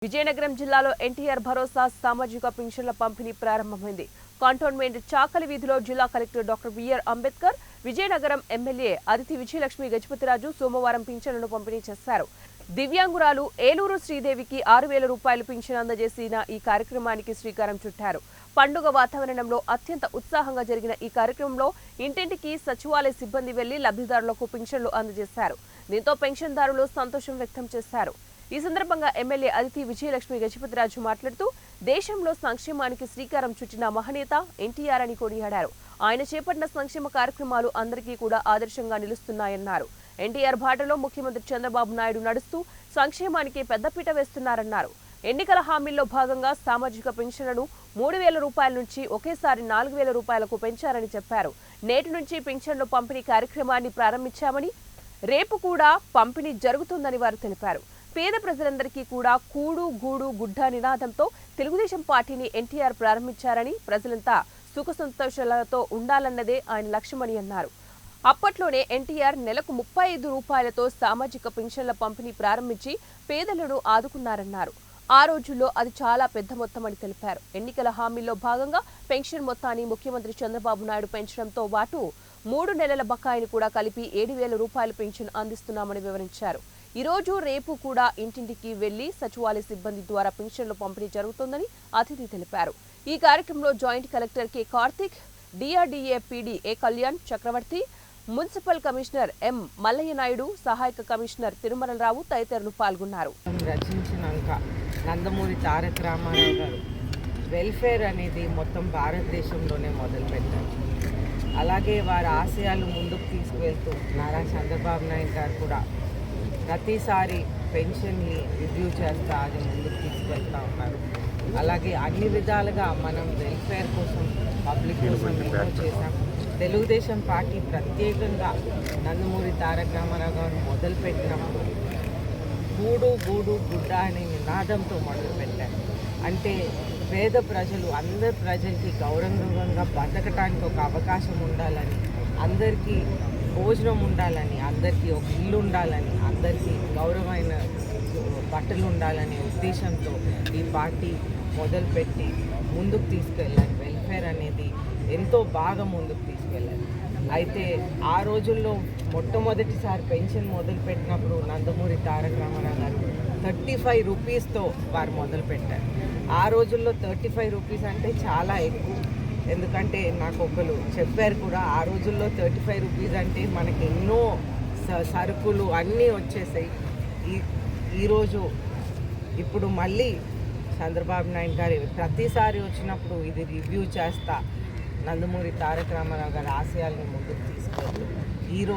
విజయనగరం జిల్లాలో ఎన్టీఆర్ భరోసా సామాజిక పింఛన్ల పంపిణీ ప్రారంభమైంది. కంటోన్మెంట్ చాకలి వీధిలో జిల్లా collector doctor BR Ambedkar, Vizianagaram MLA Aditi Vijayalakshmi Gajapathiraju సోమవారం పింఛన్లను పంపిణీ చేశారు. దివ్యాంగురాలు ఏలూరు శ్రీదేవికి 6,000 రూపాయలు పింఛన్ అందజేసిన ఈ కార్యక్రమానికి శ్రీకారం చుట్టారు. పండుగ వాతావరణంలో అత్యంత ఉత్సాహంగా జరిగిన ఈ కార్యక్రమంలో ఇంటింటికి సచివాలయ సిబ్బంది వెళ్లి లబ్ధిదారులకు పింఛన్లు అందజేశారు. దీంతో పెన్షన్దారులు సంతోషం వ్యక్తం చేశారు. ఈ సందర్భంగా ఎమ్మెల్యే అదితి విజయలక్ష్మి గజపతిరాజు మాట్లాడుతూ దేశంలో సంక్షేమానికి శ్రీకారం చుట్టిన మహనేత ఎన్టీఆర్ అని కొనియాడారు. ఆయన చేపట్టిన సంక్షేమ కార్యక్రమాలు అందరికీ కూడా ఆదర్శంగా నిలుస్తున్నాయన్నారు. ఎన్టీఆర్ బాటలో ముఖ్యమంత్రి చంద్రబాబు నాయుడు నడుస్తూ సంక్షేమానికి పెద్దపీట వేస్తున్నారన్నారు. ఎన్నికల హామీల్లో భాగంగా సామాజిక పెన్షన్లను 3,000 రూపాయల నుంచి ఒకేసారి 4,000 రూపాయలకు పెంచారని చెప్పారు. నేటి నుంచి పెన్షన్లు పంపిణీ కార్యక్రమాన్ని ప్రారంభించామని, రేపు కూడా పంపిణీ జరుగుతుందని వారు తెలిపారు. పేద ప్రజలందరికీ కూడా కూడు గూడు గుడ్డ నినాదంతో తెలుగుదేశం పార్టీని ఎన్టీఆర్ ప్రారంభించారని, ప్రజలంతా సుఖ సంతోషాలతో ఉండాలన్నదే ఆయన లక్ష్యమని అన్నారు. అప్పట్లోనే ఎన్టీఆర్ నెలకు 35 రూపాయలతో సామాజిక పెన్షన్ల పంపిణీ ప్రారంభించి పేదలను ఆదుకున్నారన్నారు. ఆ రోజుల్లో అది చాలా పెద్ద మొత్తం అని తెలిపారు. ఎన్నికల హామీల్లో భాగంగా పెన్షన్ మొత్తాన్ని ముఖ్యమంత్రి చంద్రబాబు నాయుడు పెంచడంతో పాటు 3 నెలల బకాయిని కూడా కలిపి 7,000 రూపాయల పెన్షన్ అందిస్తున్నామని వివరించారు. ఈ రోజు రేపు కూడా ఇంటింటికి వెళ్లి సచివాలయ సిబ్బంది ద్వారా పెన్షన్లు పంపిణీ జరుగుతుందని అతిథి తెలిపారు. ఈ కార్యక్రమంలో joint collector K Karthik, DRDA PD A Kalyan Chakravarthi, municipal commissioner M Mallaiah Naidu, సహాయక కమిషనర్ తిరుమలరావు తదితరులు పాల్గొన్నారు. రచించినాక నందమూరి తారక రామారావు గారు వెల్ఫేర్ అనేది మొత్తం భారతదేశంలోనే మొదలుపెట్టారు. అలాగే వారి ఆశయాలు ముందుకు తీసుకువెళ్తూ నారా చంద్రబాబు నాయుడు గారు కూడా ప్రతిసారి పెన్షన్ని రివ్యూ చేస్తా అది ముందుకు తీసుకువెళ్తూ ఉన్నారు. అలాగే అన్ని విధాలుగా మనం వెల్ఫేర్ కోసం పబ్లిక్ కోసం ఎన్నో చేశాం. తెలుగుదేశం పార్టీ ప్రత్యేకంగా నందమూరి తారక రామారావు గారు మొదలుపెట్టినప్పుడు గూడు గూడు గుడ్డ అనే నినాదంతో మొదలుపెట్టారు. అంటే పేద ప్రజలు అందరి ప్రజలకి గౌరవంగా బతకటానికి ఒక అవకాశం ఉండాలని, అందరికీ భోజనం ఉండాలని, అందరికీ ఒక ఇల్లు ఉండాలని, అందరికీ గౌరవమైన బట్టలు ఉండాలనే ఉద్దేశంతో ఈ పార్టీ మొదలుపెట్టి ముందుకు తీసుకెళ్ళాలి. వెల్ఫేర్ అనేది ఎంతో బాగా ముందుకు తీసుకెళ్ళాలి. అయితే ఆ రోజుల్లో మొట్టమొదటిసారి పెన్షన్ మొదలుపెట్టినప్పుడు నందమూరి తారక రామారావు గారు 35 రూపీస్తో వారు మొదలుపెట్టారు. ఆ రోజుల్లో 35 రూపీస్ అంటే చాలా ఎక్కువ. ఎందుకంటే నాకు ఒకరు చెప్పారు కూడా, ఆ రోజుల్లో 35 రూపీస్ అంటే మనకి ఎన్నో సరుకులు అన్నీ వచ్చేసాయి. ఈరోజు ఇప్పుడు మళ్ళీ చంద్రబాబు నాయుడు గారు ప్రతిసారి వచ్చినప్పుడు ఇది రివ్యూ చేస్తా నందమూరి తారక రామారావు గారి ఆశయాలను ముందుకు తీసుకెళ్తూ ఈరోజు